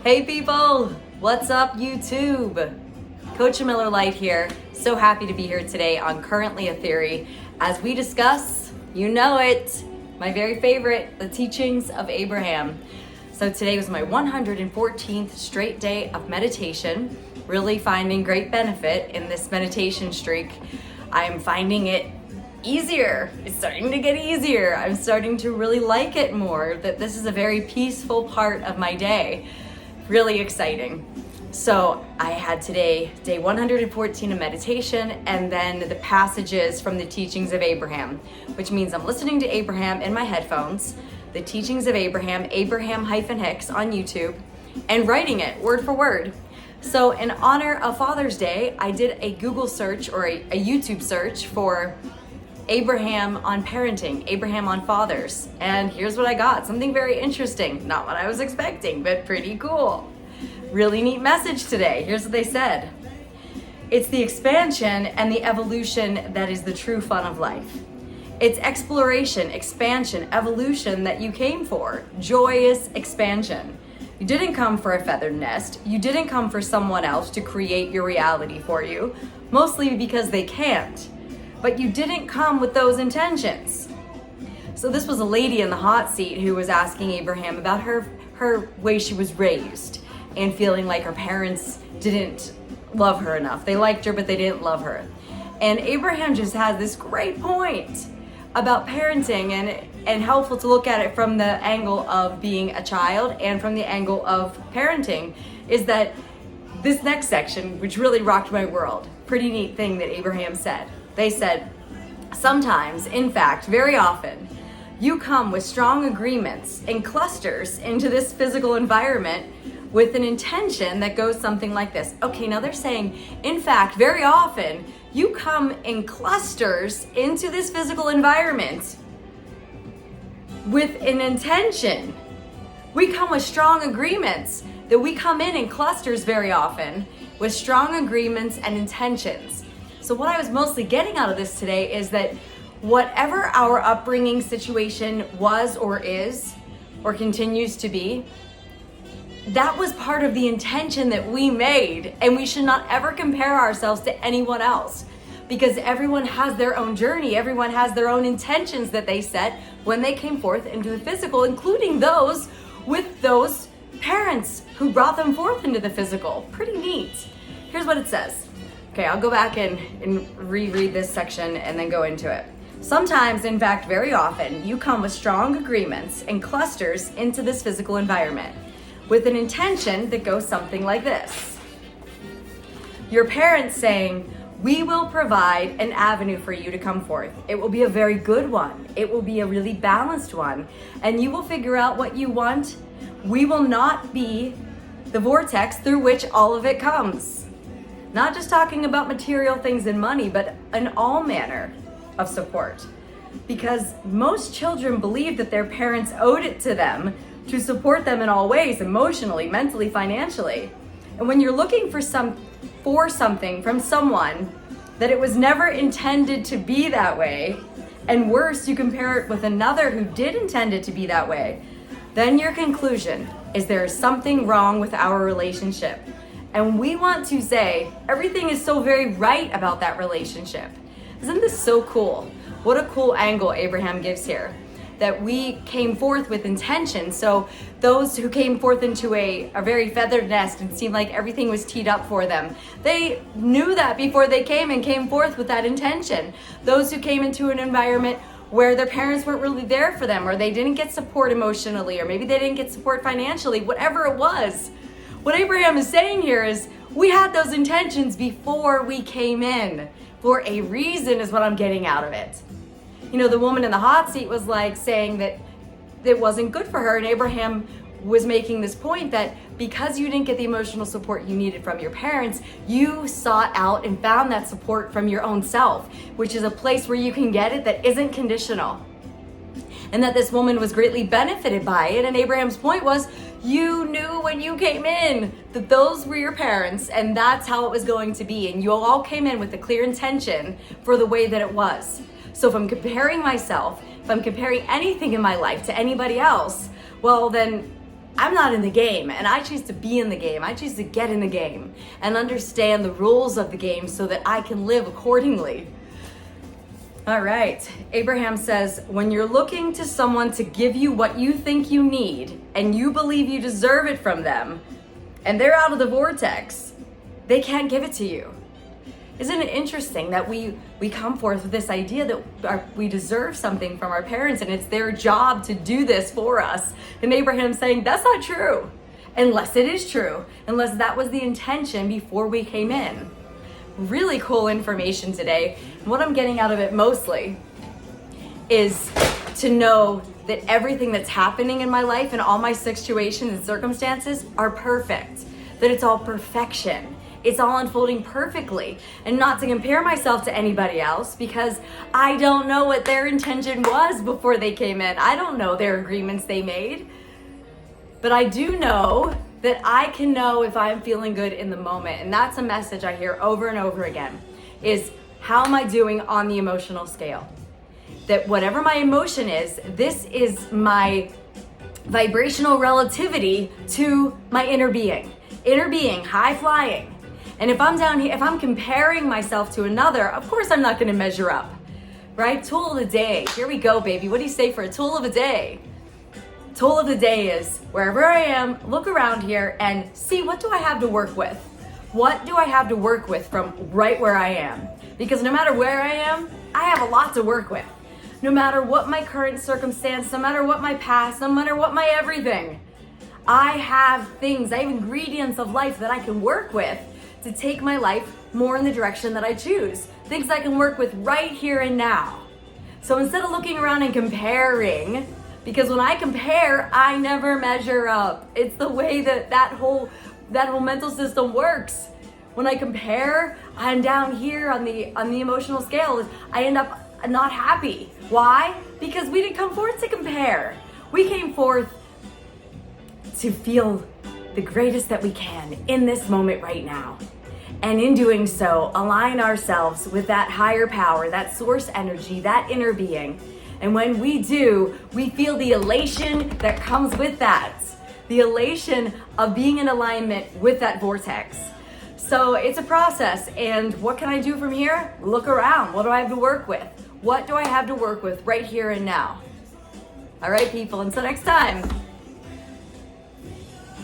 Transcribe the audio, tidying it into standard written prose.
Hey people, what's up YouTube? CoachAMillerLight here. So happy to be here today on Currently a Theory as we discuss, you know it, my very favorite, the teachings of Abraham. So today was my 114th straight day of meditation, really finding great benefit in this meditation streak. I'm finding it easier. It's starting to get easier. I'm starting to really like it more, that this is a very peaceful part of my day. Really exciting. So I had today, day 114 of meditation, and then the passages from the teachings of Abraham, which means I'm listening to Abraham in my headphones, the teachings of Abraham, Abraham-Hicks on YouTube, and writing it word for word. So in honor of Father's Day, I did a Google search or a YouTube search for Abraham on parenting, Abraham on fathers. And here's what I got. Something very interesting. Not what I was expecting, but pretty cool. Really neat message today. Here's what they said. It's the expansion and the evolution that is the true fun of life. It's exploration, expansion, evolution that you came for. Joyous expansion. You didn't come for a feathered nest. You didn't come for someone else to create your reality for you, mostly because they can't. But you didn't come with those intentions. So this was a lady in the hot seat who was asking Abraham about her way she was raised and feeling like her parents didn't love her enough. They liked her, but they didn't love her. And Abraham just has this great point about parenting and helpful to look at it from the angle of being a child and from the angle of parenting, is that this next section, which really rocked my world, pretty neat thing that Abraham said. They said, sometimes, in fact, very often, you come with strong agreements and clusters into this physical environment with an intention that goes something like this. Okay, now they're saying, in fact, very often, you come in clusters into this physical environment with an intention. We come with strong agreements, that we come in clusters very often with strong agreements and intentions. So what I was mostly getting out of this today is that whatever our upbringing situation was or is or continues to be, that was part of the intention that we made, and we should not ever compare ourselves to anyone else, because everyone has their own journey. Everyone has their own intentions that they set when they came forth into the physical, including those with those parents who brought them forth into the physical. Pretty neat. Here's what it says. Okay, I'll go back and reread this section and then go into it. Sometimes, in fact, very often, you come with strong agreements and clusters into this physical environment with an intention that goes something like this. Your parents saying, we will provide an avenue for you to come forth. It will be a very good one. It will be a really balanced one. And you will figure out what you want. We will not be the vortex through which all of it comes. Not just talking about material things and money, but in all manner of support. Because most children believe that their parents owed it to them to support them in all ways, emotionally, mentally, financially. And when you're looking for something from someone that it was never intended to be that way, and worse, you compare it with another who did intend it to be that way, then your conclusion is there is something wrong with our relationship. And we want to say, everything is so very right about that relationship. Isn't this so cool? What a cool angle Abraham gives here. That we came forth with intention. So those who came forth into a very feathered nest and seemed like everything was teed up for them, they knew that before they came forth with that intention. Those who came into an environment where their parents weren't really there for them, or they didn't get support emotionally, or maybe they didn't get support financially, whatever it was. What Abraham is saying here is we had those intentions before we came in. For a reason is what I'm getting out of it. You know, the woman in the hot seat was like saying that it wasn't good for her, and Abraham was making this point that because you didn't get the emotional support you needed from your parents, you sought out and found that support from your own self, which is a place where you can get it that isn't conditional. And that this woman was greatly benefited by it, and Abraham's point was, you knew when you came in that those were your parents and that's how it was going to be. And you all came in with a clear intention for the way that it was. So if I'm comparing myself, if I'm comparing anything in my life to anybody else, well then I'm not in the game, and I choose to be in the game. I choose to get in the game and understand the rules of the game so that I can live accordingly. All right, Abraham says, when you're looking to someone to give you what you think you need and you believe you deserve it from them, and they're out of the vortex, they can't give it to you. Isn't it interesting that we come forth with this idea that we deserve something from our parents and it's their job to do this for us? And Abraham's saying, that's not true, unless it is true, unless that was the intention before we came in. Really cool information today. And what I'm getting out of it mostly is to know that everything that's happening in my life and all my situations and circumstances are perfect, that it's all perfection. It's all unfolding perfectly, and not to compare myself to anybody else because I don't know what their intention was before they came in. I don't know their agreements they made, but I do know that I can know if I'm feeling good in the moment. And that's a message I hear over and over again, is how am I doing on the emotional scale? That whatever my emotion is, this is my vibrational relativity to my inner being, high flying. And if I'm down here, if I'm comparing myself to another, of course I'm not gonna measure up, right? Tool of the day, here we go, baby. What do you say for a tool of the day? Tool of the day is wherever I am, look around here and see, what do I have to work with? What do I have to work with from right where I am? Because no matter where I am, I have a lot to work with. No matter what my current circumstance, no matter what my past, no matter what my everything, I have things, I have ingredients of life that I can work with to take my life more in the direction that I choose. Things I can work with right here and now. So instead of looking around and comparing, because when I compare, I never measure up. It's the way that whole mental system works. When I compare, I'm down here on the emotional scale. I end up not happy. Why? Because we didn't come forth to compare. We came forth to feel the greatest that we can in this moment right now. And in doing so, align ourselves with that higher power, that source energy, that inner being. And when we do, we feel the elation that comes with that. The elation of being in alignment with that vortex. So it's a process. And what can I do from here? Look around. What do I have to work with? What do I have to work with right here and now? All right, people, until next time.